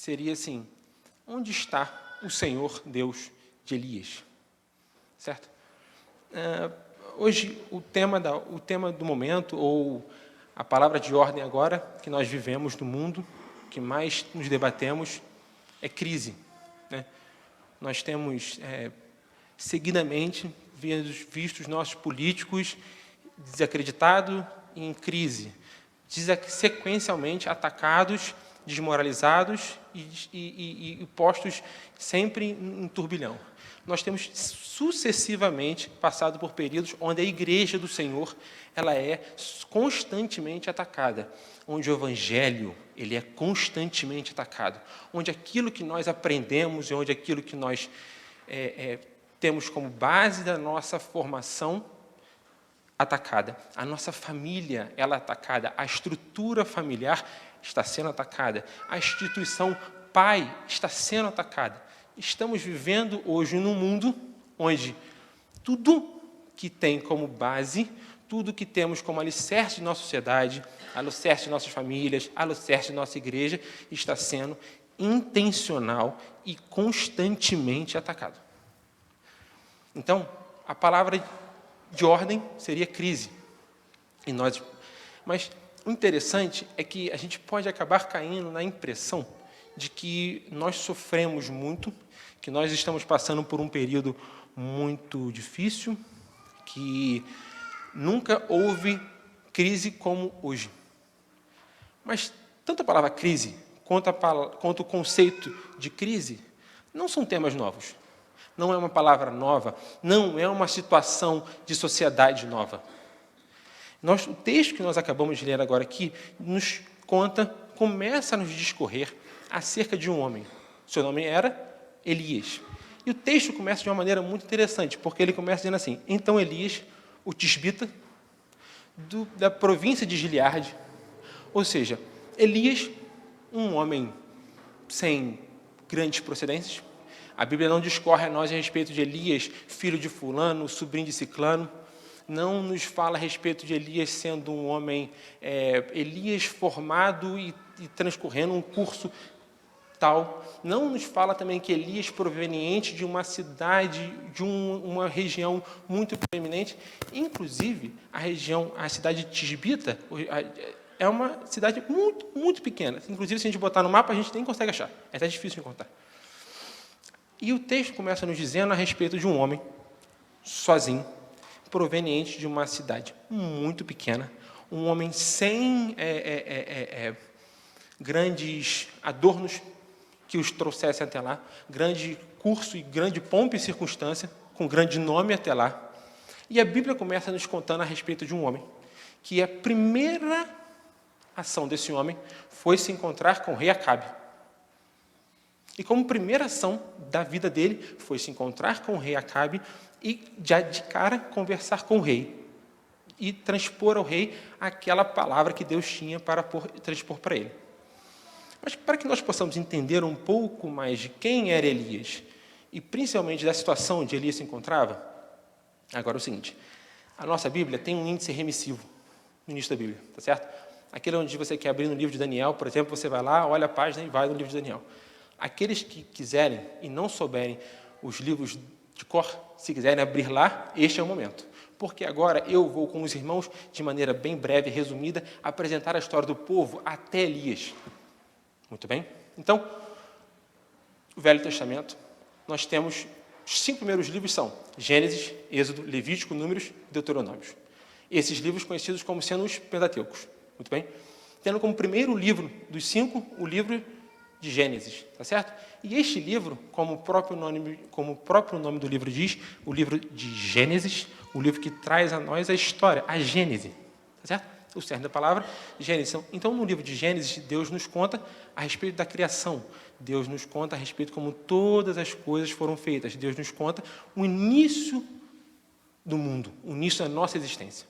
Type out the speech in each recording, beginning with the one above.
seria assim: onde está o Senhor Deus de Elias? Certo? Hoje, o tema do momento, ou a palavra de ordem agora, que nós vivemos no mundo, que mais nos debatemos, é crise. Né? Nós temos, seguidamente, visto os nossos políticos desacreditados e em crise, sequencialmente atacados, desmoralizados e postos sempre em turbilhão. Nós temos sucessivamente passado por períodos onde a Igreja do Senhor ela é constantemente atacada, onde o Evangelho ele é constantemente atacado, onde aquilo que nós aprendemos e onde aquilo que nós temos como base da nossa formação atacada, a nossa família ela é atacada, a estrutura familiar está sendo atacada, a instituição pai está sendo atacada. Estamos vivendo hoje num mundo onde tudo que tem como base, tudo que temos como alicerce de nossa sociedade, alicerce de nossas famílias, alicerce de nossa igreja, está sendo intencional e constantemente atacado. Então, a palavra de ordem seria crise. Mas o interessante é que a gente pode acabar caindo na impressão de que nós sofremos muito, que nós estamos passando por um período muito difícil, que nunca houve crise como hoje. Mas tanto a palavra crise quanto o conceito de crise não são temas novos. Não é uma palavra nova, não é uma situação de sociedade nova. O texto que nós acabamos de ler agora aqui nos começa a nos discorrer acerca de um homem. Seu nome era Elias. E o texto começa de uma maneira muito interessante, porque ele começa dizendo assim: então Elias, o tisbita, da província de Gileade, ou seja, Elias, um homem sem grandes procedências. A Bíblia não discorre a nós a respeito de Elias, filho de fulano, sobrinho de ciclano. Não nos fala a respeito de Elias sendo um homem, Elias formado e transcorrendo um curso tal. Não nos fala também que Elias proveniente de uma cidade, de uma região muito proeminente. Inclusive, a cidade de Tisbita é uma cidade muito, muito pequena. Inclusive, se a gente botar no mapa, a gente nem consegue achar. É até difícil de encontrar. E o texto começa nos dizendo a respeito de um homem sozinho, proveniente de uma cidade muito pequena, um homem sem grandes adornos que os trouxessem até lá, grande curso e grande pompa e circunstância, com grande nome até lá. E a Bíblia começa nos contando a respeito de um homem, que a primeira ação desse homem foi se encontrar com o rei Acabe. E como primeira ação da vida dele, foi se encontrar com o rei Acabe e, já de cara, conversar com o rei. E transpor ao rei aquela palavra que Deus tinha para transpor para ele. Mas para que nós possamos entender um pouco mais de quem era Elias, e principalmente da situação onde Elias se encontrava, agora é o seguinte: a nossa Bíblia tem um índice remissivo no início da Bíblia, tá certo? Aquele onde você quer abrir no livro de Daniel, por exemplo, você vai lá, olha a página e vai no livro de Daniel. Aqueles que quiserem e não souberem os livros de cor, se quiserem abrir lá, este é o momento. Porque agora eu vou com os irmãos, de maneira bem breve e resumida, apresentar a história do povo até Elias. Muito bem? Então, o Velho Testamento, nós temos os 5 primeiros livros são Gênesis, Êxodo, Levítico, Números e Deuteronômios. Esses livros conhecidos como sendo os Pentateucos. Muito bem? Tendo como primeiro livro dos 5, o livro de Gênesis, tá certo? E este livro, como o próprio nome do livro diz, o livro de Gênesis, o livro que traz a nós a história, a Gênese, tá certo? O cerne da palavra, Gênesis. Então, no livro de Gênesis, Deus nos conta a respeito da criação. Deus nos conta a respeito de como todas as coisas foram feitas. Deus nos conta o início do mundo, o início da nossa existência.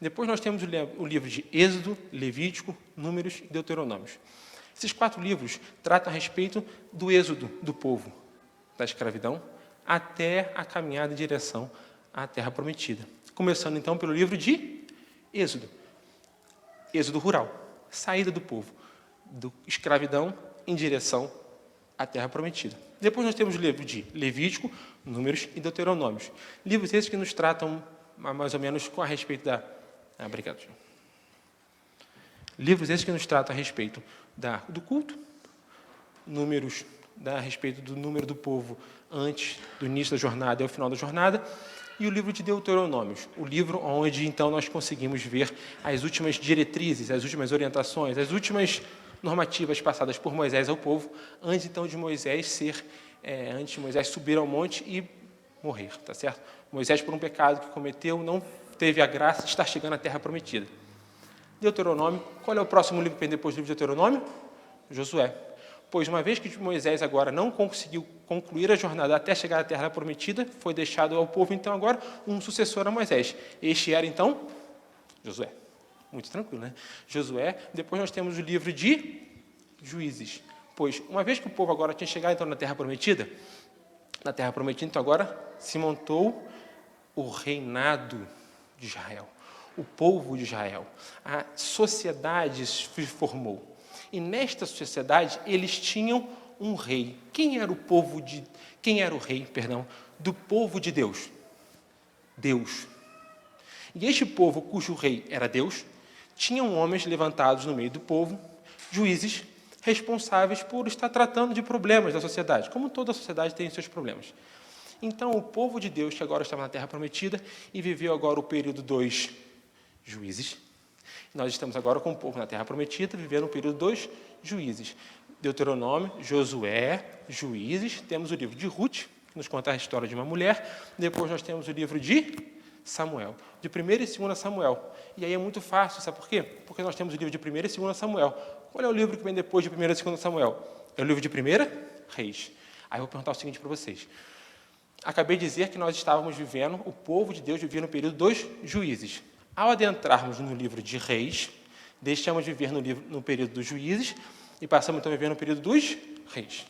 Depois nós temos o livro de Êxodo, Levítico, Números e Deuteronômios. Esses 4 livros tratam a respeito do êxodo do povo, da escravidão, até a caminhada em direção à Terra Prometida. Começando, então, pelo livro de Êxodo. Êxodo rural, saída do povo, da escravidão em direção a terra prometida. Depois nós temos o livro de Levítico, Números e Deuteronômios. Livros esses que nos tratam mais ou menos a respeito da... obrigado, João. Livros esses que nos tratam a respeito do culto, Números a respeito do número do povo antes do início da jornada e ao final da jornada, e o livro de Deuteronômios, o livro onde então nós conseguimos ver as últimas diretrizes, as últimas orientações, as últimas normativas passadas por Moisés ao povo, antes então de Moisés subir ao monte e morrer, tá certo? Moisés, por um pecado que cometeu, não teve a graça de estar chegando à terra prometida. Deuteronômio, qual é o próximo livro que vem depois do livro de Deuteronômio? Josué. Pois uma vez que Moisés agora não conseguiu concluir a jornada até chegar à terra prometida, foi deixado ao povo então agora um sucessor a Moisés. Este era então Josué. Muito tranquilo, né? Josué. Depois nós temos o livro de Juízes. Pois uma vez que o povo agora tinha chegado então na terra prometida, então agora se montou o reinado de Israel, o povo de Israel. A sociedade se formou. E nesta sociedade eles tinham um rei. Quem era o rei do povo de Deus? Deus. E este povo, cujo rei era Deus, tinham homens levantados no meio do povo, juízes, responsáveis por estar tratando de problemas da sociedade, como toda a sociedade tem seus problemas. Então, o povo de Deus, que agora estava na Terra Prometida, e viveu agora o período dos juízes. Nós estamos agora com o povo na Terra Prometida, vivendo o período dos juízes. Deuteronômio, Josué, Juízes. Temos o livro de Ruth, que nos conta a história de uma mulher. Depois nós temos o livro de Samuel, de 1º e 2º Samuel. E aí é muito fácil, sabe por quê? Porque nós temos o livro de 1º e 2º Samuel. Qual é o livro que vem depois de 1º e 2º Samuel? É o livro de 1º Reis. Aí eu vou perguntar o seguinte para vocês. Acabei de dizer que nós estávamos vivendo, o povo de Deus vivia no período dos juízes. Ao adentrarmos no livro de Reis, deixamos de viver no período dos juízes e passamos então a viver no período dos reis.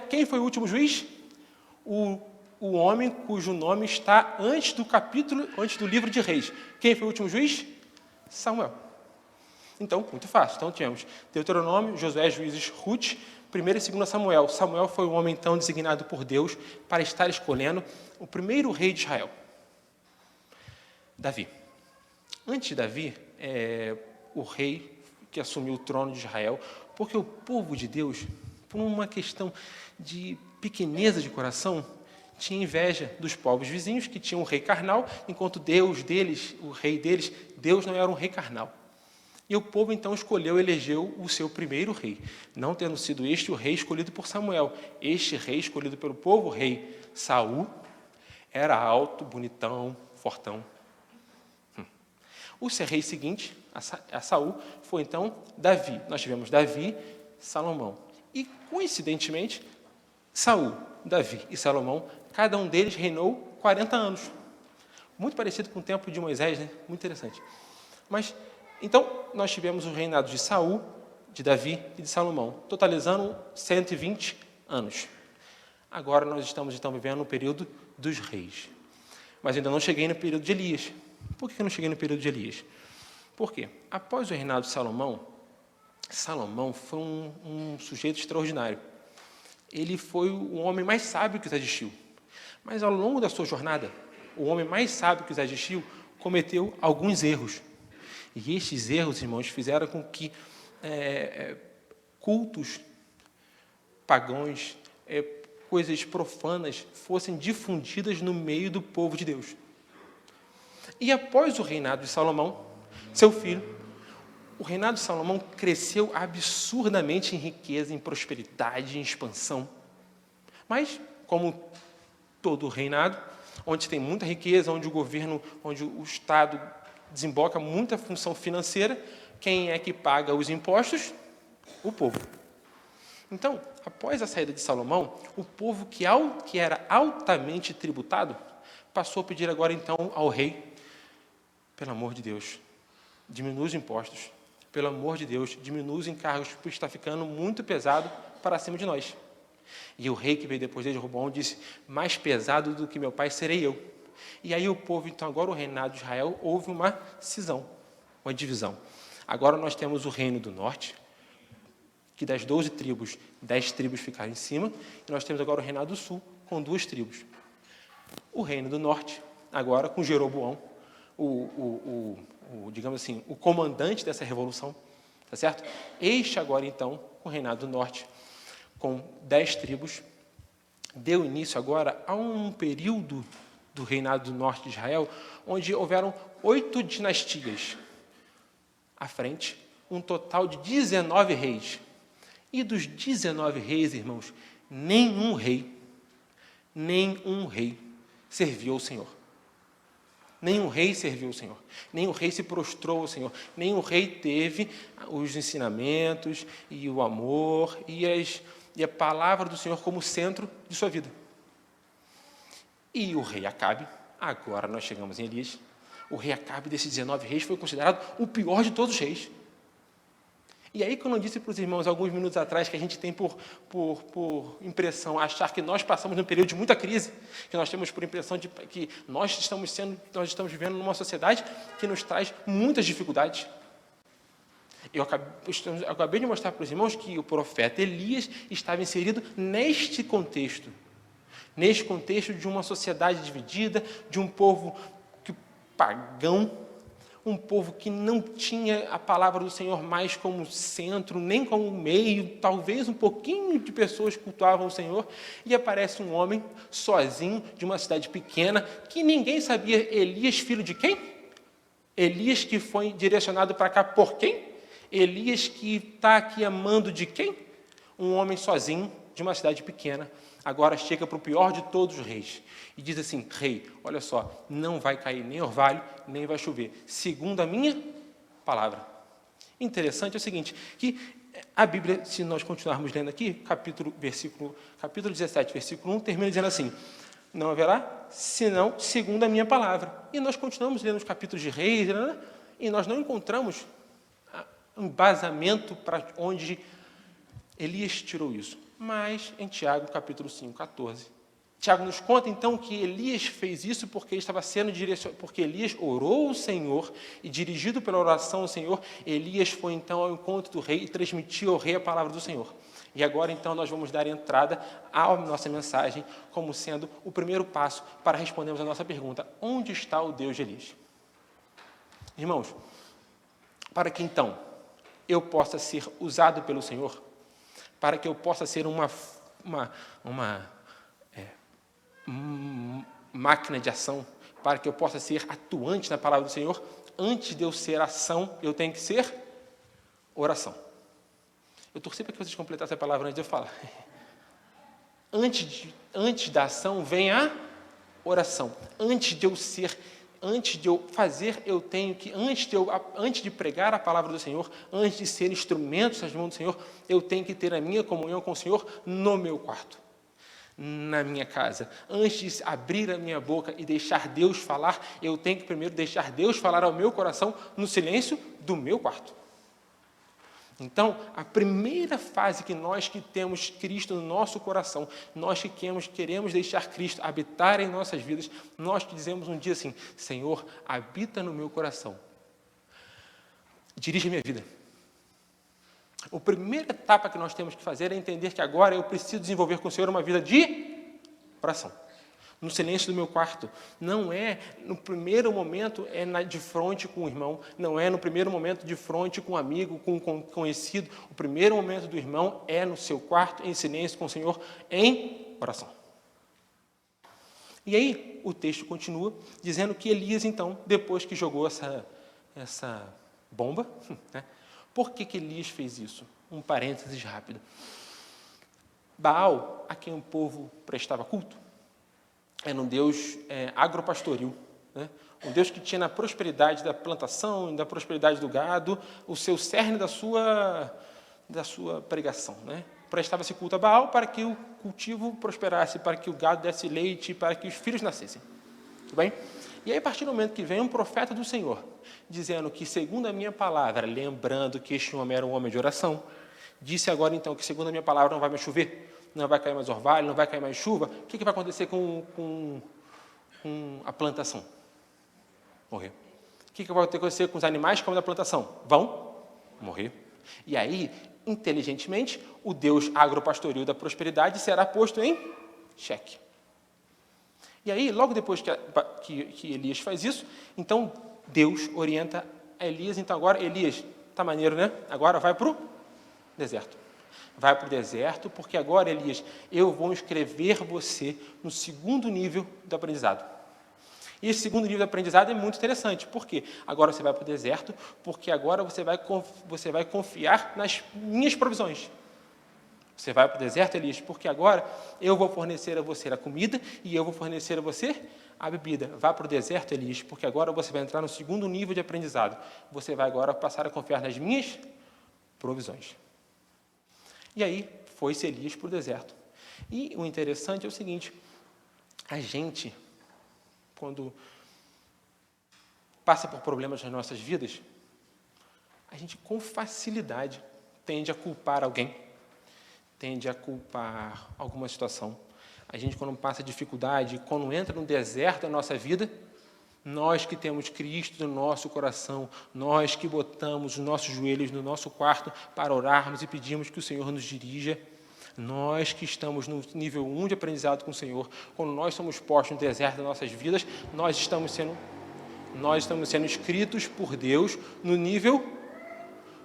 Quem foi o último juiz? O homem cujo nome está antes do livro de Reis. Quem foi o último juiz? Samuel. Então, muito fácil. Então, tínhamos Deuteronômio, Josué, Juízes, Ruth, 1º e 2º Samuel. Samuel foi o homem, então, designado por Deus para estar escolhendo o primeiro rei de Israel, Davi. Antes de Davi, o rei que assumiu o trono de Israel, porque o povo de Deus, por uma questão de pequeneza de coração, tinha inveja dos povos vizinhos, que tinham um rei carnal, enquanto Deus deles, o rei deles, Deus não era um rei carnal. E o povo, então, elegeu o seu primeiro rei, não tendo sido este o rei escolhido por Samuel. Este rei escolhido pelo povo, o rei Saul, era alto, bonitão, fortão. O rei seguinte, a Saul, foi, então, Davi. Nós tivemos Davi, Salomão. E, coincidentemente, Saul, Davi e Salomão, cada um deles reinou 40 anos. Muito parecido com o tempo de Moisés, né? Muito interessante. Mas, então, nós tivemos o reinado de Saul, de Davi e de Salomão, totalizando 120 anos. Agora nós estamos, então, vivendo no período dos reis. Mas ainda não cheguei no período de Elias. Por que eu não cheguei no período de Elias? Por quê? Após o reinado de Salomão, Salomão foi um sujeito extraordinário. Ele foi o homem mais sábio que existiu. Mas, ao longo da sua jornada, o homem mais sábio que existiu cometeu alguns erros. E estes erros, irmãos, fizeram com que cultos pagãos, coisas profanas, fossem difundidas no meio do povo de Deus. E após o reinado de Salomão, seu filho, o reinado de Salomão cresceu absurdamente em riqueza, em prosperidade, em expansão. Mas, como todo reinado, onde tem muita riqueza, onde o Estado desemboca muita função financeira, quem é que paga os impostos? O povo. Então, após a saída de Salomão, o povo que era altamente tributado, passou a pedir agora, então, ao rei, pelo amor de Deus, diminua os impostos. Pelo amor de Deus, diminua os encargos, porque está ficando muito pesado para cima de nós. E o rei que veio depois dele, Roboão, disse, mais pesado do que meu pai serei eu. E aí o povo, então, agora o reinado de Israel, houve uma cisão, uma divisão. Agora nós temos o reino do norte, que das 12 tribos, 10 tribos ficaram em cima, e nós temos agora o reinado do sul, com 2 tribos. O reino do norte, agora com Jeroboão, digamos assim, o comandante dessa revolução, tá certo? Este agora, então, o reinado do norte, com 10 tribos, deu início agora a um período do reinado do norte de Israel, onde houveram 8 dinastias à frente, um total de 19 reis. E dos 19 reis, irmãos, nenhum rei serviu ao Senhor. Nenhum rei serviu ao Senhor. Nenhum rei se prostrou ao Senhor. Nenhum rei teve os ensinamentos e o amor e a palavra do Senhor como centro de sua vida. E o rei Acabe, agora nós chegamos em Elias, o rei Acabe desses 19 reis foi considerado o pior de todos os reis. E aí, quando eu disse para os irmãos, alguns minutos atrás, que a gente tem por impressão achar que nós passamos num período de muita crise, que nós temos por impressão de que nós estamos vivendo numa sociedade que nos traz muitas dificuldades. Eu acabei de mostrar para os irmãos que o profeta Elias estava inserido neste contexto de uma sociedade dividida, de um povo pagão, um povo que não tinha a palavra do Senhor mais como centro, nem como meio, talvez um pouquinho de pessoas cultuavam o Senhor, e aparece um homem sozinho, de uma cidade pequena, que ninguém sabia. Elias, filho de quem? Elias que foi direcionado para cá por quem? Elias que está aqui amando de quem? Um homem sozinho, de uma cidade pequena, agora chega para o pior de todos os reis e diz assim: rei, olha só, não vai cair nem orvalho, nem vai chover, segundo a minha palavra. Interessante é o seguinte, que a Bíblia, se nós continuarmos lendo aqui, capítulo 17, versículo 1, termina dizendo assim: não haverá, senão segundo a minha palavra. E nós continuamos lendo os capítulos de reis, e nós não encontramos um embasamento para onde Elias tirou isso. Mas em Tiago, capítulo 5, 14, Tiago nos conta então que Elias fez isso porque ele estava sendo direcionado, porque Elias orou ao Senhor e, dirigido pela oração ao Senhor, Elias foi então ao encontro do rei e transmitiu ao rei a palavra do Senhor. E agora então nós vamos dar entrada à nossa mensagem como sendo o primeiro passo para respondermos a nossa pergunta: onde está o Deus de Elias? Irmãos, para que então eu possa ser usado pelo Senhor, para que eu possa ser uma máquina de ação, para que eu possa ser atuante na palavra do Senhor, antes de eu ser ação, eu tenho que ser oração. Eu torci para que vocês completassem a palavra antes de eu falar. Antes da ação vem a oração. Antes de eu fazer, eu tenho que, antes de pregar a palavra do Senhor, antes de ser instrumento nas mãos do Senhor, eu tenho que ter a minha comunhão com o Senhor no meu quarto, na minha casa. Antes de abrir a minha boca e deixar Deus falar, eu tenho que primeiro deixar Deus falar ao meu coração no silêncio do meu quarto. Então, a primeira fase que nós que temos Cristo no nosso coração, nós que queremos deixar Cristo habitar em nossas vidas, nós que dizemos um dia assim: Senhor, habita no meu coração, dirige a minha vida. A primeira etapa que nós temos que fazer é entender que agora eu preciso desenvolver com o Senhor uma vida de oração. No silêncio do meu quarto. Não é no primeiro momento de frente com o irmão, não é no primeiro momento de frente com um amigo, com um conhecido. O primeiro momento do irmão é no seu quarto, em silêncio com o Senhor, em oração. E aí o texto continua dizendo que Elias, então, depois que jogou essa bomba, né, por que Elias fez isso? Um parênteses rápido. Baal, a quem o povo prestava culto, era um Deus agropastoril, né? Um Deus que tinha na prosperidade da plantação, da prosperidade do gado, o seu cerne da sua pregação, né? Prestava-se culto a Baal para que o cultivo prosperasse, para que o gado desse leite, para que os filhos nascessem. Tudo bem? E aí, a partir do momento que vem um profeta do Senhor, dizendo que, segundo a minha palavra, lembrando que este homem era um homem de oração, disse agora, então, que, segundo a minha palavra, não vai mais chover, não vai cair mais orvalho, não vai cair mais chuva, o que vai acontecer com a plantação? Morrer. O que vai acontecer com os animais que comem da plantação? Vão morrer. E aí, inteligentemente, o Deus agropastoril da prosperidade será posto em xeque. E aí, logo depois que Elias faz isso, então Deus orienta a Elias. Então agora, Elias, tá maneiro, né? Agora vai para o deserto. Vai para o deserto, porque agora, Elias, eu vou inscrever você no segundo nível do aprendizado. E esse segundo nível de aprendizado é muito interessante. Por quê? Agora você vai para o deserto, porque agora você vai confiar nas minhas provisões. Você vai para o deserto, Elias, porque agora eu vou fornecer a você a comida e eu vou fornecer a você a bebida. Vá para o deserto, Elias, porque agora você vai entrar no segundo nível de aprendizado. Você vai agora passar a confiar nas minhas provisões. E aí, foi-se Elias para o deserto. E o interessante é o seguinte, a gente, quando passa por problemas nas nossas vidas, a gente com facilidade tende a culpar alguém, tende a culpar alguma situação. A gente, quando passa dificuldade, quando entra no deserto da nossa vida, nós que temos Cristo no nosso coração, nós que botamos os nossos joelhos no nosso quarto para orarmos e pedimos que o Senhor nos dirija, nós que estamos no nível 1 de aprendizado com o Senhor, quando nós somos postos no deserto das nossas vidas, nós estamos sendo inscritos por Deus no nível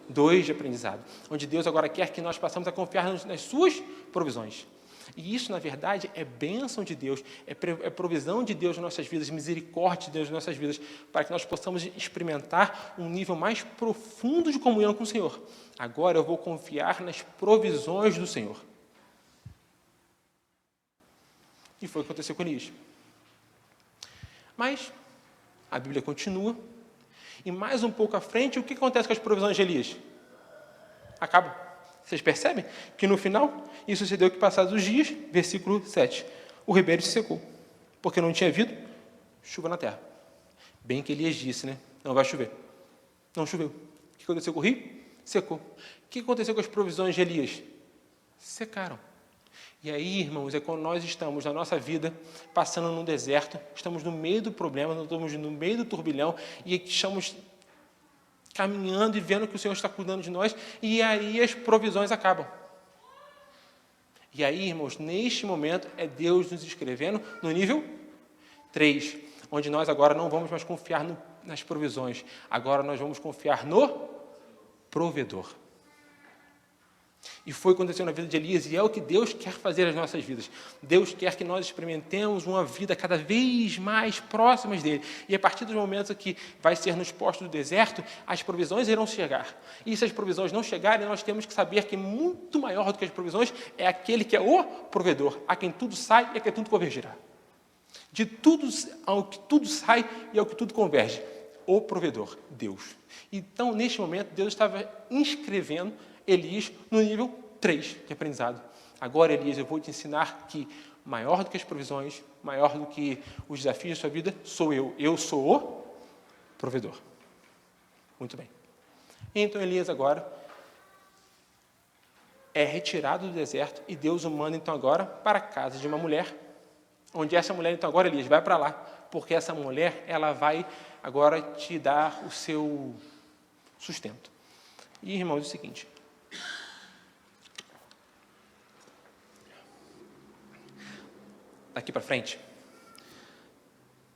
2 de aprendizado, onde Deus agora quer que nós passamos a confiar nas suas provisões. E isso, na verdade, é bênção de Deus, é provisão de Deus nas nossas vidas, misericórdia de Deus nas nossas vidas, para que nós possamos experimentar um nível mais profundo de comunhão com o Senhor. Agora eu vou confiar nas provisões do Senhor. E foi o que aconteceu com Elias. Mas a Bíblia continua, e mais um pouco à frente, o que acontece com as provisões de Elias? Acabam. Vocês percebem que no final, isso sucedeu que passados os dias, versículo 7, o ribeiro se secou, porque não tinha havido chuva na terra. Bem que Elias disse, né? Não vai chover. Não choveu. O que aconteceu com o rio? Secou. O que aconteceu com as provisões de Elias? Secaram. E aí, irmãos, é quando nós estamos na nossa vida, passando num deserto, estamos no meio do problema, estamos no meio do turbilhão, e estamos caminhando e vendo que o Senhor está cuidando de nós, e aí as provisões acabam. E aí, irmãos, neste momento, é Deus nos escrevendo no nível 3, onde nós agora não vamos mais confiar nas provisões, agora nós vamos confiar no provedor. E foi o que aconteceu na vida de Elias, e é o que Deus quer fazer nas nossas vidas. Deus quer que nós experimentemos uma vida cada vez mais próximas dele. E a partir dos momentos que vai ser nos postos do deserto, as provisões irão chegar. E se as provisões não chegarem, nós temos que saber que muito maior do que as provisões é aquele que é o provedor, a quem tudo sai e a quem tudo convergirá. De tudo ao que tudo sai e ao que tudo converge. O provedor, Deus. Então, neste momento, Deus estava inscrevendo Elias no nível 3 de aprendizado. Agora, Elias, eu vou te ensinar que maior do que as provisões, maior do que os desafios da sua vida, sou eu. Eu sou o provedor. Muito bem. Então, Elias agora é retirado do deserto e Deus o manda, então, agora para a casa de uma mulher, onde essa mulher, então, agora, Elias, vai para lá, porque essa mulher, ela vai agora te dar o seu sustento. E, irmãos, é o seguinte, daqui para frente,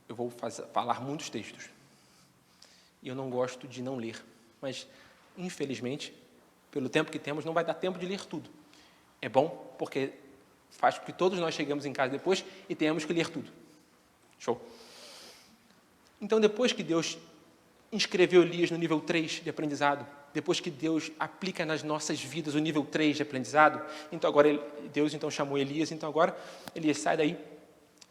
eu vou falar muitos textos. E eu não gosto de não ler. Mas, infelizmente, pelo tempo que temos, não vai dar tempo de ler tudo. É bom, porque faz com que todos nós chegamos em casa depois e tenhamos que ler tudo. Show? Então, depois que Deus inscreveu Elias no nível 3 de aprendizado, depois que Deus aplica nas nossas vidas o nível 3 de aprendizado, então agora Deus então chamou Elias, então agora Elias sai daí,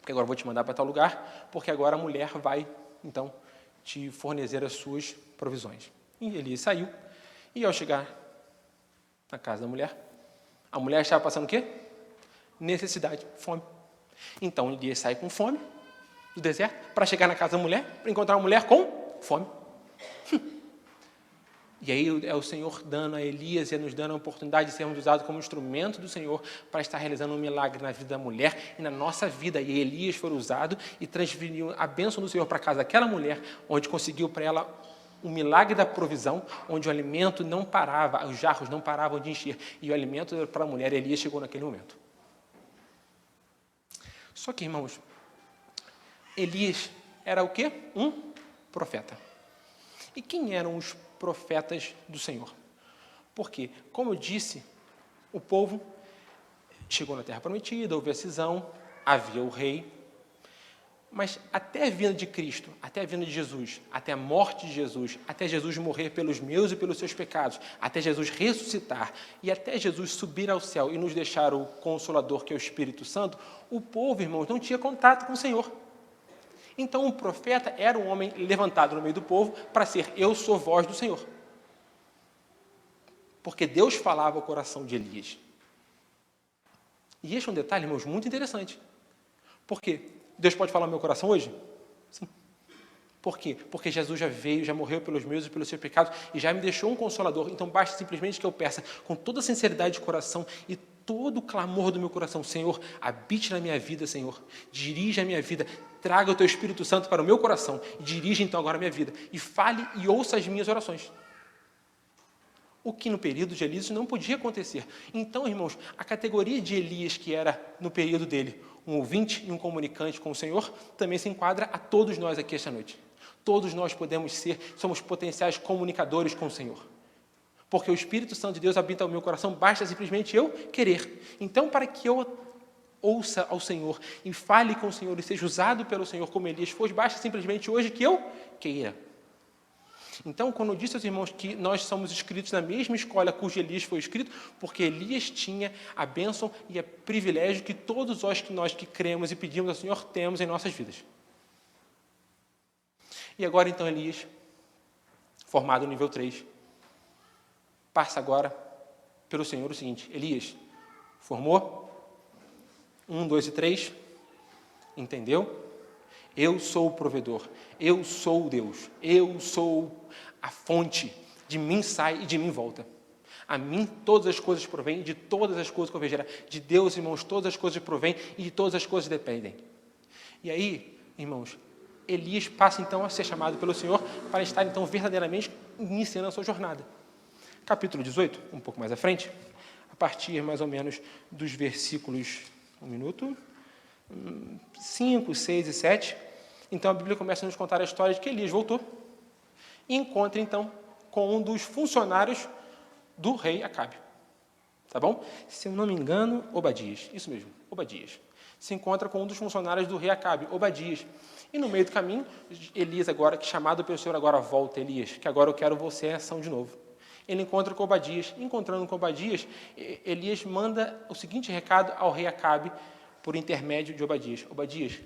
porque agora eu vou te mandar para tal lugar, porque agora a mulher vai então te fornecer as suas provisões. E Elias saiu, e ao chegar na casa da mulher, a mulher estava passando o quê? Necessidade, fome. Então Elias sai com fome do deserto para chegar na casa da mulher, para encontrar uma mulher com fome. E aí é o Senhor dando a Elias e nos dando a oportunidade de sermos usados como instrumento do Senhor para estar realizando um milagre na vida da mulher e na nossa vida. E Elias foi usado e transferiu a bênção do Senhor para a casa daquela mulher, onde conseguiu para ela um milagre da provisão, onde o alimento não parava, os jarros não paravam de encher, e o alimento para a mulher, Elias chegou naquele momento. Só que, irmãos, Elias era o quê? Um profeta. E quem eram os profetas do Senhor? Porque, como eu disse, o povo chegou na Terra Prometida, houve a cisão, havia o rei, mas até a vinda de Cristo, até a vinda de Jesus, até a morte de Jesus, até Jesus morrer pelos meus e pelos seus pecados, até Jesus ressuscitar e até Jesus subir ao céu e nos deixar o Consolador, que é o Espírito Santo, o povo, irmãos, não tinha contato com o Senhor. Então, um profeta era um homem levantado no meio do povo para ser, eu sou voz do Senhor. Porque Deus falava ao coração de Elias. E este é um detalhe, irmãos, muito interessante. Por quê? Deus pode falar no meu coração hoje? Sim. Por quê? Porque Jesus já veio, já morreu pelos meus e pelos seus pecados e já me deixou um consolador. Então basta simplesmente que eu peça com toda a sinceridade de coração e todo o clamor do meu coração: Senhor, habite na minha vida, Senhor. Dirija a minha vida. Traga o Teu Espírito Santo para o meu coração e dirija então agora a minha vida. E fale e ouça as minhas orações. O que no período de Elias não podia acontecer. Então, irmãos, a categoria de Elias, que era no período dele um ouvinte e um comunicante com o Senhor, também se enquadra a todos nós aqui esta noite. Todos nós somos potenciais comunicadores com o Senhor. Porque o Espírito Santo de Deus habita no meu coração, basta simplesmente eu querer. Então, para que eu ouça ao Senhor e fale com o Senhor e seja usado pelo Senhor como Elias foi, basta simplesmente hoje que eu queira. Então, quando eu disse aos irmãos que nós somos inscritos na mesma escola cujo Elias foi escrito, porque Elias tinha a bênção e o privilégio que todos nós que cremos e pedimos ao Senhor temos em nossas vidas. E agora, então, Elias, formado no nível 3, passa agora pelo Senhor o seguinte: Elias, formou? 1, 2 e 3, entendeu? Eu sou o provedor, eu sou o Deus, eu sou a fonte, de mim sai e de mim volta. A mim todas as coisas provêm, de todas as coisas que eu vejo. De Deus, irmãos, todas as coisas provêm e de todas as coisas dependem. E aí, irmãos, Elias passa então a ser chamado pelo Senhor para estar então verdadeiramente iniciando a sua jornada. Capítulo 18, um pouco mais à frente, a partir mais ou menos dos versículos, 5, 6 e 7, então a Bíblia começa a nos contar a história de que Elias voltou e encontra então com um dos funcionários do rei Acabe. Tá bom? Se eu não me engano, Obadias. Isso mesmo, Obadias. Se encontra com um dos funcionários do rei Acabe, Obadias. E no meio do caminho, Elias agora, que chamado pelo Senhor, agora volta, Elias, que agora eu quero você em ação de novo. Ele encontra com Obadias. Encontrando com Obadias, Elias manda o seguinte recado ao rei Acabe por intermédio de Obadias. Obadias,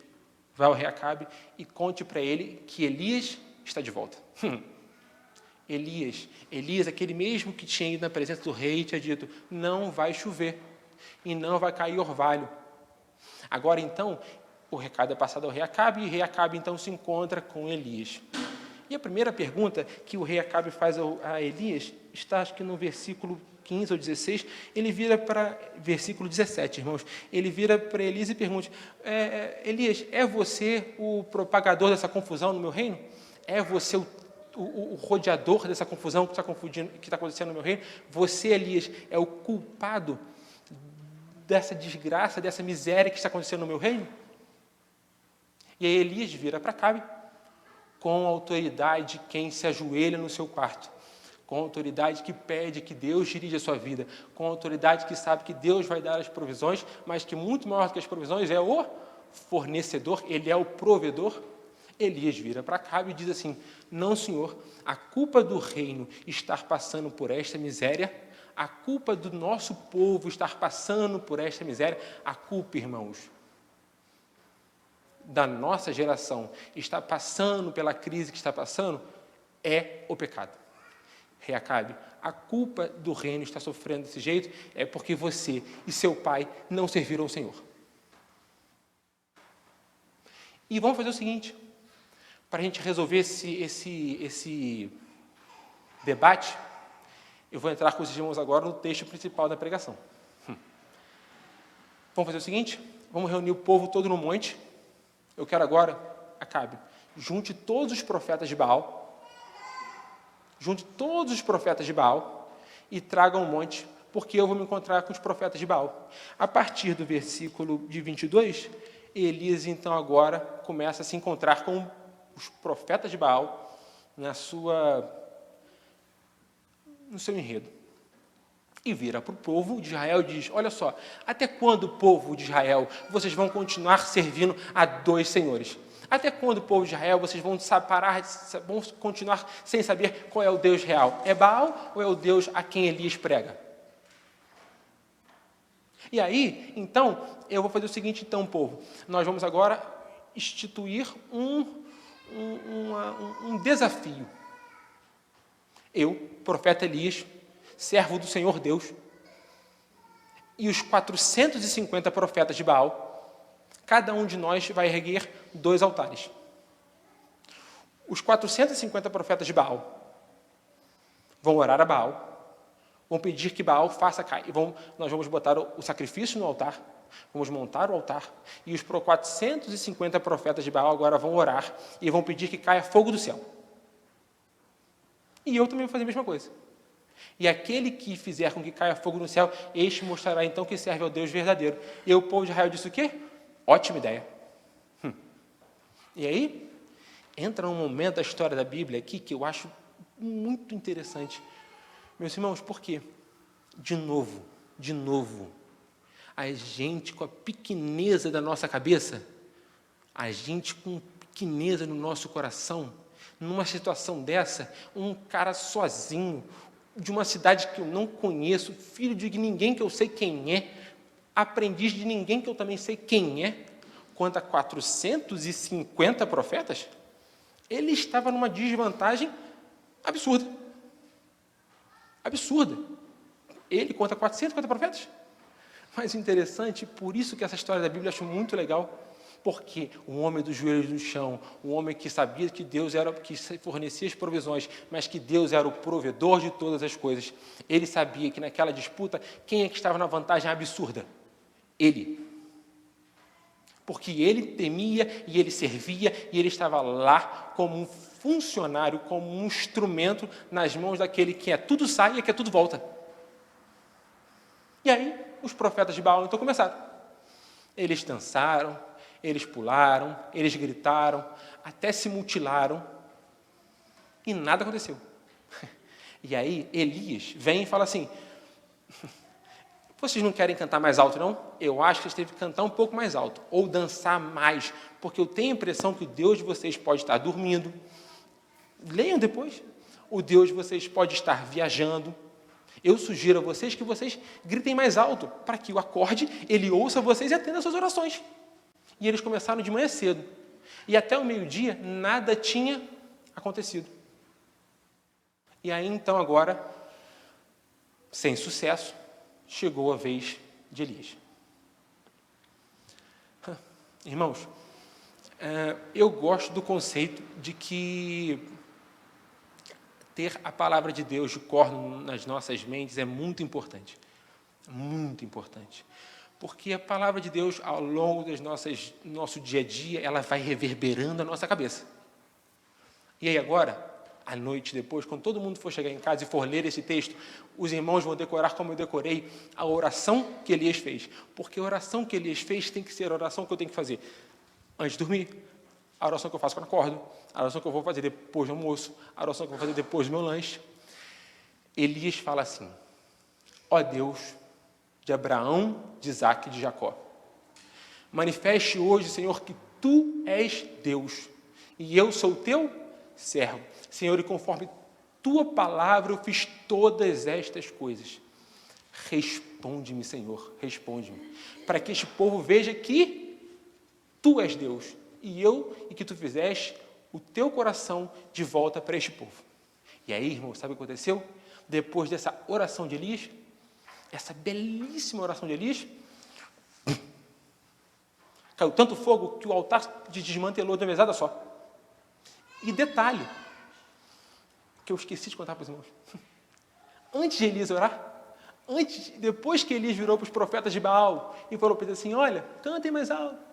vá ao rei Acabe e conte para ele que Elias está de volta. Elias, aquele mesmo que tinha ido na presença do rei, tinha dito, não vai chover e não vai cair orvalho. Agora, então, o recado é passado ao rei Acabe e o rei Acabe, então, se encontra com Elias. E a primeira pergunta que o rei Acabe faz a Elias está, acho que no versículo 15 ou 16, ele vira para, versículo 17, irmãos, ele vira para Elias e pergunta, Elias, é você o propagador dessa confusão no meu reino? É você o rodeador dessa confusão que está acontecendo no meu reino? Você, Elias, é o culpado dessa desgraça, dessa miséria que está acontecendo no meu reino? E aí Elias vira para Acabe com a autoridade de quem se ajoelha no seu quarto, com a autoridade que pede que Deus dirija a sua vida, com a autoridade que sabe que Deus vai dar as provisões, mas que muito maior do que as provisões é o fornecedor, ele é o provedor. Elias vira para Acabe e diz assim, não, Senhor, a culpa do reino estar passando por esta miséria, a culpa do nosso povo estar passando por esta miséria, a culpa, irmãos, da nossa geração está passando pela crise que está passando, é o pecado. Rei Acabe, a culpa do reino estar sofrendo desse jeito é porque você e seu pai não serviram ao Senhor. E vamos fazer o seguinte, para a gente resolver esse debate, eu vou entrar com os irmãos agora no texto principal da pregação. Vamos fazer o seguinte, vamos reunir o povo todo no monte. Eu quero agora, Acabe, junte todos os profetas de Baal junte todos os profetas de Baal e traga um monte, porque eu vou me encontrar com os profetas de Baal. A partir do versículo de 22, Elias, então, agora começa a se encontrar com os profetas de Baal no seu enredo. E vira para o povo de Israel e diz: olha só, até quando, povo de Israel, vocês vão continuar servindo a dois senhores? Até quando, povo de Israel, vocês vão vão continuar sem saber qual é o Deus real? É Baal ou é o Deus a quem Elias prega? E aí, então, eu vou fazer o seguinte, então, povo. Nós vamos agora instituir um desafio. Eu, profeta Elias, servo do Senhor Deus, e os 450 profetas de Baal, cada um de nós vai erguer 2 altares. Os 450 profetas de Baal vão orar a Baal, vão pedir que Baal faça cair. Nós vamos botar o sacrifício no altar, vamos montar o altar, e os 450 profetas de Baal agora vão orar e vão pedir que caia fogo do céu. E eu também vou fazer a mesma coisa. E aquele que fizer com que caia fogo no céu, este mostrará então que serve ao Deus verdadeiro. E o povo de Israel disse o quê? Ótima ideia. E aí, entra um momento da história da Bíblia aqui que eu acho muito interessante. Meus irmãos, por quê? De novo, a gente com a pequeneza da nossa cabeça, a gente com pequeneza no nosso coração, numa situação dessa, um cara sozinho, de uma cidade que eu não conheço, filho de ninguém que eu sei quem é, aprendiz de ninguém que eu também sei quem é, quanto a 450 profetas, ele estava numa desvantagem absurda. Absurda. Ele conta 450 profetas. Mas interessante, por isso que essa história da Bíblia eu acho muito legal, porque um homem dos joelhos no chão, um homem que sabia que Deus era que fornecia as provisões, mas que Deus era o provedor de todas as coisas, ele sabia que naquela disputa, quem é que estava na vantagem absurda? Ele. Porque ele temia e ele servia e ele estava lá como um funcionário, como um instrumento nas mãos daquele que é tudo sai e que é tudo volta. E aí, os profetas de Baal então começaram. Eles dançaram, eles pularam, eles gritaram, até se mutilaram e nada aconteceu. E aí, Elias vem e fala assim: vocês não querem cantar mais alto, não? Eu acho que vocês têm que cantar um pouco mais alto, ou dançar mais, porque eu tenho a impressão que o Deus de vocês pode estar dormindo. Leiam depois. O Deus de vocês pode estar viajando. Eu sugiro a vocês que vocês gritem mais alto, para que o acorde, ele ouça vocês e atenda às suas orações. E eles começaram de manhã cedo. E até o meio-dia, nada tinha acontecido. E aí, então, agora, sem sucesso, chegou a vez de Elias. Irmãos, eu gosto do conceito de que ter a palavra de Deus de cor nas nossas mentes é muito importante. Muito importante. Porque a palavra de Deus, ao longo do nosso dia a dia, ela vai reverberando a nossa cabeça. E aí agora, à noite depois, quando todo mundo for chegar em casa e for ler esse texto, os irmãos vão decorar como eu decorei a oração que Elias fez. Porque a oração que Elias fez tem que ser a oração que eu tenho que fazer antes de dormir, a oração que eu faço quando acordo, a oração que eu vou fazer depois do almoço, a oração que eu vou fazer depois do meu lanche. Elias fala assim: ó Deus de Abraão, de Isaque e de Jacó, manifeste hoje, Senhor, que Tu és Deus, e eu sou Teu servo. Senhor, e conforme Tua palavra eu fiz todas estas coisas. Responde-me, Senhor, responde-me, para que este povo veja que Tu és Deus, e que Tu fizeste o Teu coração de volta para este povo. E aí, irmão, sabe o que aconteceu? Depois dessa oração de Elias, essa belíssima oração de Elias, caiu tanto fogo que o altar se desmantelou de uma mesada só. E detalhe, que eu esqueci de contar para os irmãos. Antes de Elias orar, depois que Elias virou para os profetas de Baal e falou para eles assim: olha, cantem mais alto.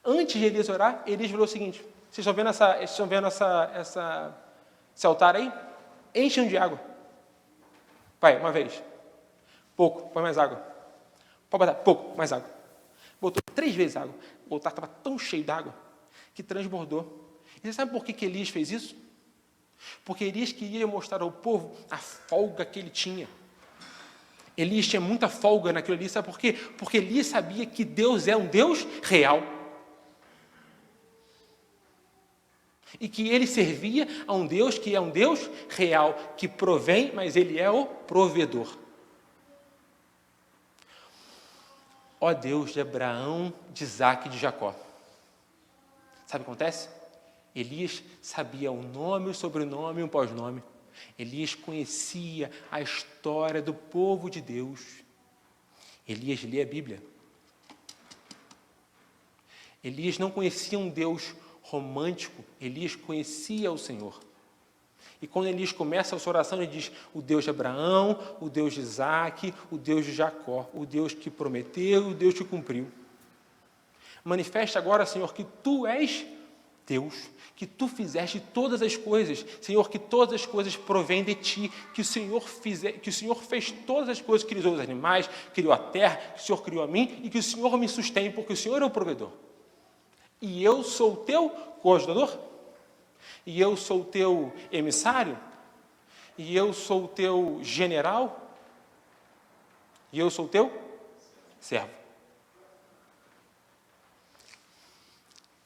Antes de Elias orar, Elias falou o seguinte: vocês estão vendo esse altar aí? enchem de água. Vai, uma vez. Pouco, põe mais água. Pode botar, pouco, mais água. Botou 3 vezes água. O altar estava tão cheio d'água que transbordou. E você sabe por que Elias fez isso? Porque Elias queria mostrar ao povo a folga que ele tinha. Elias tinha muita folga naquilo ali, sabe por quê? Porque Elias sabia que Deus é um Deus real. E que ele servia a um Deus que é um Deus real, que provém, mas ele é o provedor. Ó Deus de Abraão, de Isaque e de Jacó. Sabe o que acontece? Elias sabia o nome, o sobrenome e o pós-nome. Elias conhecia a história do povo de Deus. Elias lia a Bíblia. Elias não conhecia um Deus romântico, Elias conhecia o Senhor. E quando Elias começa a sua oração, ele diz: o Deus de Abraão, o Deus de Isaque, o Deus de Jacó, o Deus que prometeu, o Deus que cumpriu. Manifesta agora, Senhor, que Tu és Deus, que Tu fizeste todas as coisas, Senhor, que todas as coisas provêm de Ti, que o Senhor fez todas as coisas, criou os animais, criou a terra, que o Senhor criou a mim e que o Senhor me sustém, porque o Senhor é o provedor. E eu sou o Teu coajudador, e eu sou o Teu emissário, e eu sou o Teu general, e eu sou o Teu servo.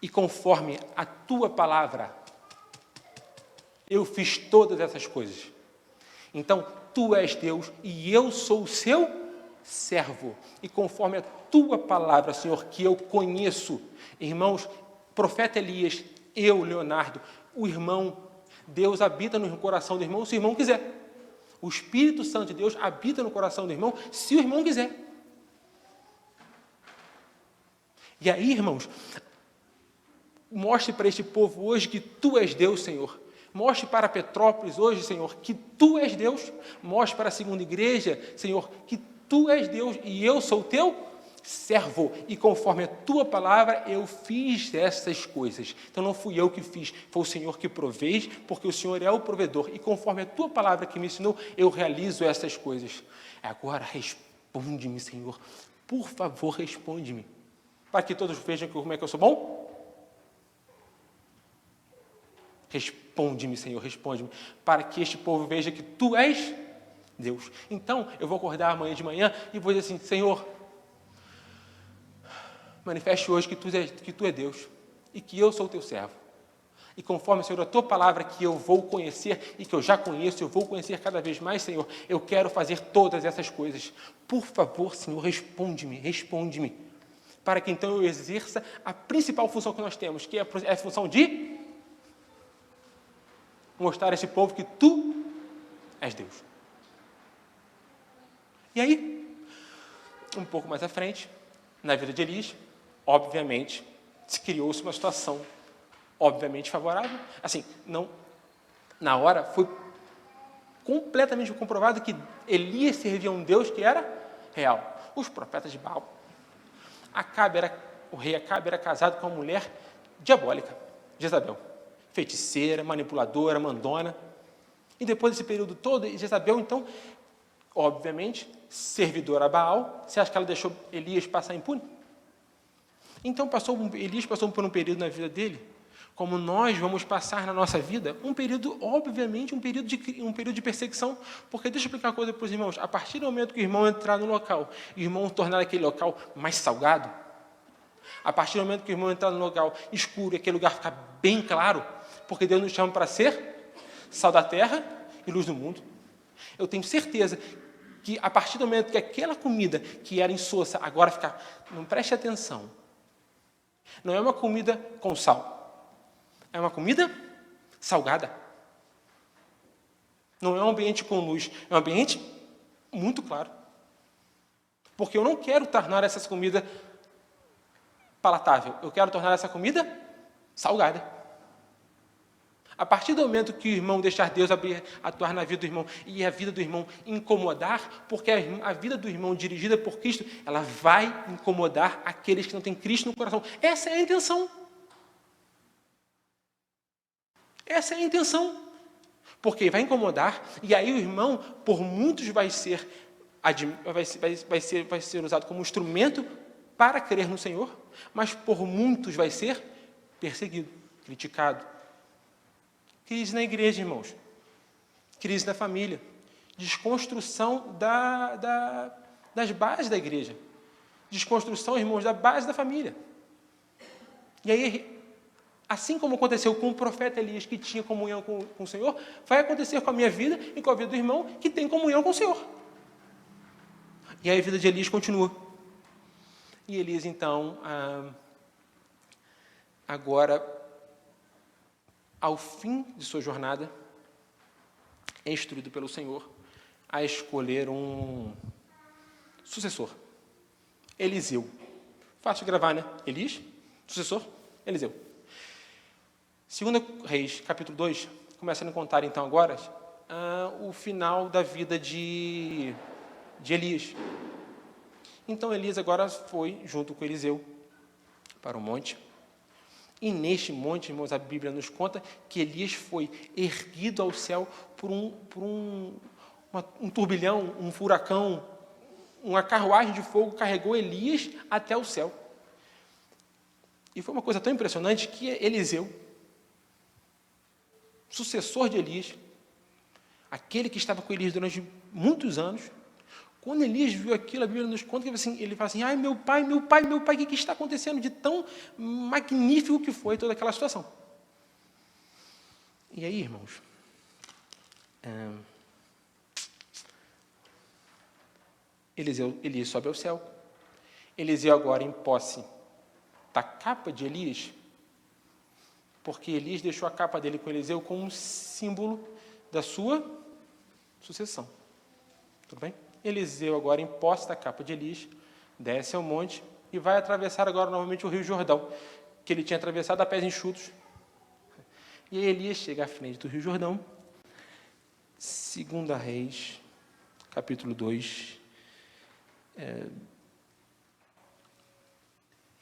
E conforme a Tua palavra, eu fiz todas essas coisas. Então, Tu és Deus e eu sou o Seu servo. E conforme a Tua palavra, Senhor, que eu conheço, irmãos, profeta Elias, eu, Leonardo, o irmão, Deus habita no coração do irmão se o irmão quiser. O Espírito Santo de Deus habita no coração do irmão se o irmão quiser. E aí, irmãos, mostre para este povo hoje que Tu és Deus, Senhor. Mostre para Petrópolis hoje, Senhor, que Tu és Deus. Mostre para a segunda igreja, Senhor, que Tu és Deus e eu sou Teu servo. E conforme a Tua palavra, eu fiz essas coisas. Então não fui eu que fiz, foi o Senhor que provês, porque o Senhor é o provedor. E conforme a Tua palavra que me ensinou, eu realizo essas coisas. Agora responde-me, Senhor. Por favor, responde-me. Para que todos vejam como é que eu sou bom. Responde-me, Senhor, responde-me, para que este povo veja que Tu és Deus. Então, eu vou acordar amanhã de manhã e vou dizer assim: Senhor, manifeste hoje que Tu é Deus e que eu sou o Teu servo. E conforme, Senhor, a Tua palavra que eu vou conhecer e que eu já conheço, eu vou conhecer cada vez mais, Senhor, eu quero fazer todas essas coisas. Por favor, Senhor, responde-me, para que então eu exerça a principal função que nós temos, que é a função de mostrar a esse povo que Tu és Deus. E aí, um pouco mais à frente, na vida de Elias, obviamente, se criou-se uma situação obviamente favorável. Assim, não, na hora foi completamente comprovado que Elias servia a um Deus que era real. Os profetas de Baal. O rei Acabe era casado com uma mulher diabólica, Jezabel. Feiticeira, manipuladora, mandona. E depois desse período todo, Jezabel, então, obviamente, servidora a Baal. Você acha que ela deixou Elias passar impune? Então, Elias passou por um período na vida dele, como nós vamos passar na nossa vida, um período, obviamente, um período de perseguição. Porque, deixa eu explicar uma coisa para os irmãos, a partir do momento que o irmão entrar no local, e o irmão tornar aquele local mais salgado, a partir do momento que o irmão entrar no local escuro e aquele lugar ficar bem claro, porque Deus nos chama para ser sal da terra e luz do mundo. Eu tenho certeza que a partir do momento que aquela comida que era insossa agora ficar... Não preste atenção. Não é uma comida com sal. É uma comida salgada. Não é um ambiente com luz. É um ambiente muito claro. Porque eu não quero tornar essa comida palatável. Eu quero tornar essa comida salgada. A partir do momento que o irmão deixar Deus atuar na vida do irmão e a vida do irmão incomodar, porque a vida do irmão dirigida por Cristo, ela vai incomodar aqueles que não têm Cristo no coração. Essa é a intenção. Essa é a intenção. porque vai incomodar, e aí o irmão, por muitos, vai ser usado como instrumento para crer no Senhor, mas por muitos vai ser perseguido, criticado. Crise na igreja, irmãos. Crise na família. Desconstrução das bases da igreja. Desconstrução, irmãos, da base da família. E aí, assim como aconteceu com o profeta Elias, que tinha comunhão com o Senhor, vai acontecer com a minha vida e com a vida do irmão, que tem comunhão com o Senhor. E aí a vida de Elias continua. E Elias, então, agora, ao fim de sua jornada, é instruído pelo Senhor a escolher um sucessor. Eliseu. Fácil de gravar, né? Elias, sucessor, Eliseu. 2 Reis, capítulo 2, começa a contar, então, agora, o final da vida de Elias. Então, Elias agora foi, junto com Eliseu, para o monte. E neste monte, irmãos, a Bíblia nos conta que Elias foi erguido ao céu por um turbilhão, um furacão, uma carruagem de fogo carregou Elias até o céu. E foi uma coisa tão impressionante que Eliseu, sucessor de Elias, aquele que estava com Elias durante muitos anos, quando Elias viu aquilo, a Bíblia nos conta que ele fala assim, ai, meu pai, o que está acontecendo de tão magnífico que foi toda aquela situação? E aí, irmãos, Elias sobe ao céu. Eliseu agora em posse da capa de Elias, porque Elias deixou a capa dele com Eliseu como um símbolo da sua sucessão. Tudo bem? Eliseu agora em posse da capa de Elias, desce ao monte e vai atravessar agora novamente o Rio Jordão, que ele tinha atravessado a pés enxutos. E aí Elias chega à frente do Rio Jordão, 2 Reis, capítulo 2,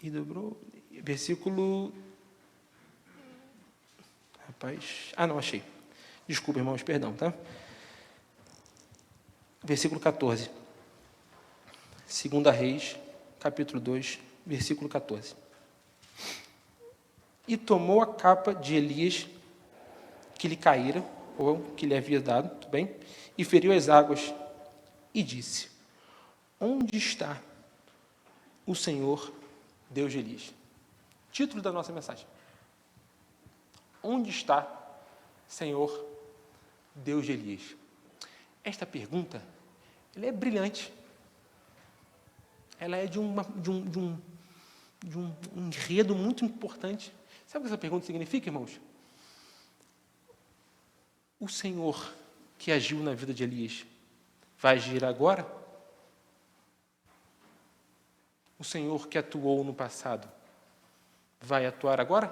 e dobrou, versículo... não, achei. Desculpa, irmãos, perdão, tá? Versículo 14. 2 Reis, capítulo 2, versículo 14. E tomou a capa de Elias, que lhe caíra, ou que lhe havia dado, tudo bem? E feriu as águas, e disse, onde está o Senhor, Deus de Elias? Título da nossa mensagem. Onde está, Senhor, Deus de Elias? Esta pergunta, ela é brilhante. Ela é de um enredo muito importante. Sabe o que essa pergunta significa, irmãos? O Senhor que agiu na vida de Elias vai agir agora? O Senhor que atuou no passado vai atuar agora?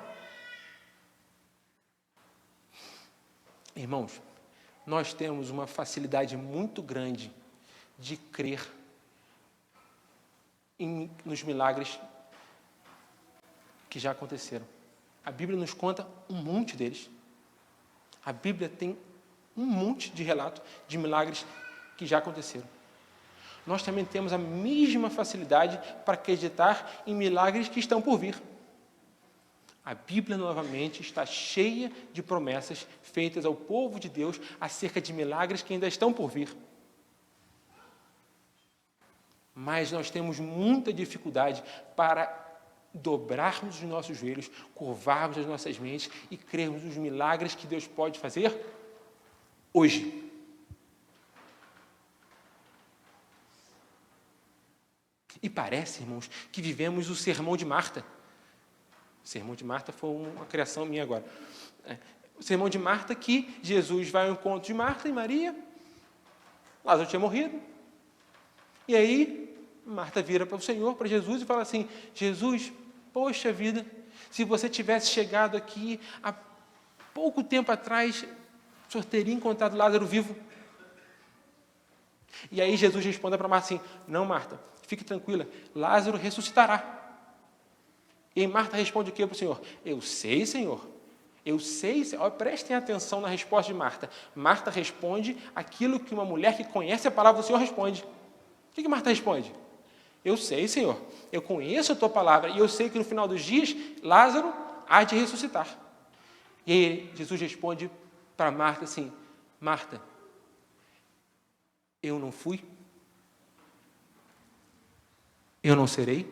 Irmãos, nós temos uma facilidade muito grande de crer nos milagres que já aconteceram. A Bíblia nos conta um monte deles. A Bíblia tem um monte de relatos de milagres que já aconteceram. Nós também temos a mesma facilidade para acreditar em milagres que estão por vir. A Bíblia, novamente, está cheia de promessas feitas ao povo de Deus acerca de milagres que ainda estão por vir. Mas nós temos muita dificuldade para dobrarmos os nossos joelhos, curvarmos as nossas mentes e crermos nos milagres que Deus pode fazer hoje. E parece, irmãos, que vivemos o sermão de Marta. O sermão de Marta foi uma criação minha agora. O sermão de Marta, que Jesus vai ao encontro de Marta e Maria. Lázaro tinha morrido. E aí, Marta vira para o Senhor, para Jesus, e fala assim, Jesus, poxa vida, se você tivesse chegado aqui há pouco tempo atrás, o Senhor teria encontrado Lázaro vivo. E aí Jesus responde para Marta assim, não, Marta, fique tranquila, Lázaro ressuscitará. E Marta responde o que para o Senhor? Eu sei, Senhor, Eu sei, prestem atenção na resposta de Marta. Marta responde aquilo que uma mulher que conhece a palavra do Senhor responde. O que Marta responde? Eu sei, Senhor, eu conheço a tua palavra e eu sei que no final dos dias Lázaro há de ressuscitar. E aí Jesus responde para Marta assim: Marta, eu não fui, eu não serei,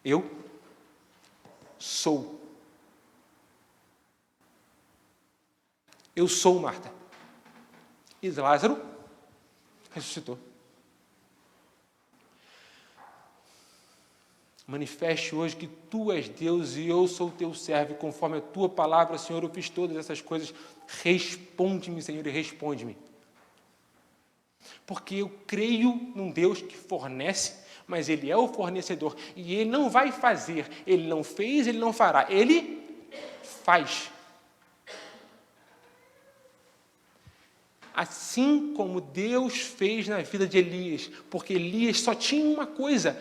eu sou. Eu sou, Marta. E Lázaro ressuscitou. Manifeste hoje que tu és Deus e eu sou teu servo, e conforme a tua palavra, Senhor, eu fiz todas essas coisas. Responde-me, Senhor, e responde-me. Porque eu creio num Deus que fornece, mas Ele é o fornecedor. E Ele não vai fazer, Ele não fez, Ele não fará. Ele faz. Assim como Deus fez na vida de Elias, porque Elias só tinha uma coisa: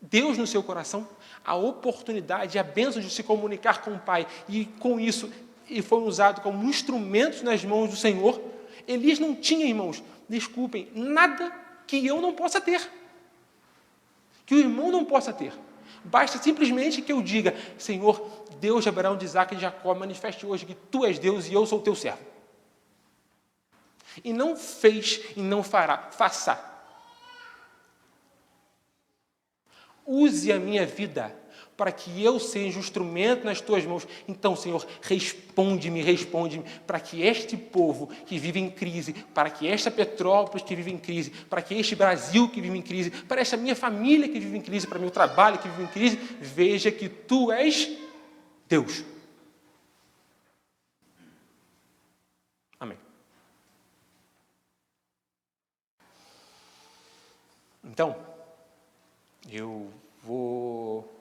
Deus no seu coração, a oportunidade, a bênção de se comunicar com o Pai, e com isso ele foi usado como instrumento nas mãos do Senhor. Elias não tinha, irmãos, desculpem, nada que eu não possa ter, que o irmão não possa ter. Basta simplesmente que eu diga: Senhor, Deus de Abraão, de Isaac e de Jacó, manifeste hoje que tu és Deus e eu sou teu servo. E não fez e não fará, faça. Use a minha vida para que eu seja um instrumento nas tuas mãos. Então, Senhor, responde-me, para que este povo que vive em crise, para que esta Petrópolis que vive em crise, para que este Brasil que vive em crise, para esta minha família que vive em crise, para meu trabalho que vive em crise, veja que tu és Deus. Amém. Então, eu vou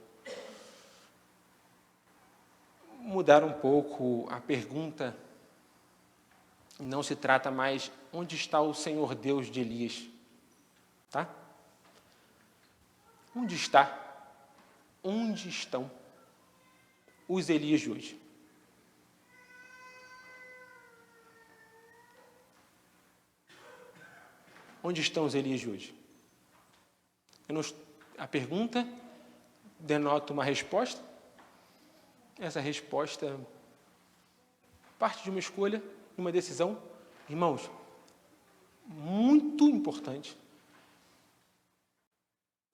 mudar um pouco a pergunta. Não se trata mais onde está o Senhor Deus de Elias, tá? Onde está? Onde estão os Elias de hoje? Onde estão os Elias de hoje? A pergunta denota uma resposta. Essa resposta parte de uma escolha, de uma decisão, irmãos, muito importante,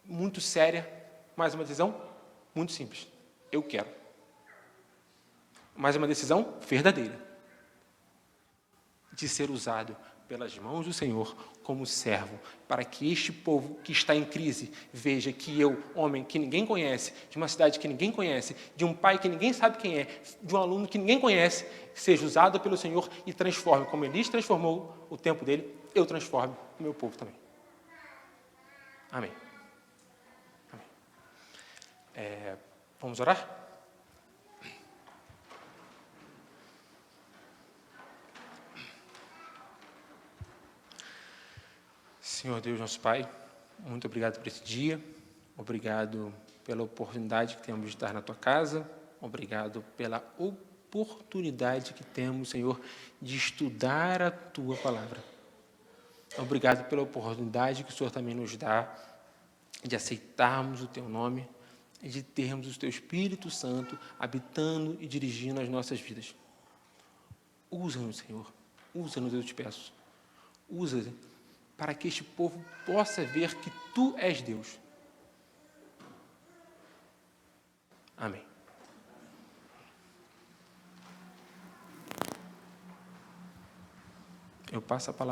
muito séria, mas uma decisão muito simples. Eu quero. Mas uma decisão verdadeira, de ser usado pelas mãos do Senhor como servo, para que este povo que está em crise veja que eu, homem que ninguém conhece, de uma cidade que ninguém conhece, de um pai que ninguém sabe quem é, de um aluno que ninguém conhece, seja usado pelo Senhor e transforme, como Elias transformou o tempo dele, eu transformo o meu povo também. Amém. Amém. Vamos orar? Senhor Deus, nosso Pai, muito obrigado por esse dia, obrigado pela oportunidade que temos de estar na Tua casa, obrigado pela oportunidade que temos, Senhor, de estudar a Tua Palavra. Obrigado pela oportunidade que o Senhor também nos dá de aceitarmos o Teu nome e de termos o Teu Espírito Santo habitando e dirigindo as nossas vidas. Usa-nos, Senhor, usa-nos, eu te peço, usa-nos, para que este povo possa ver que Tu és Deus. Amém. Eu passo a palavra.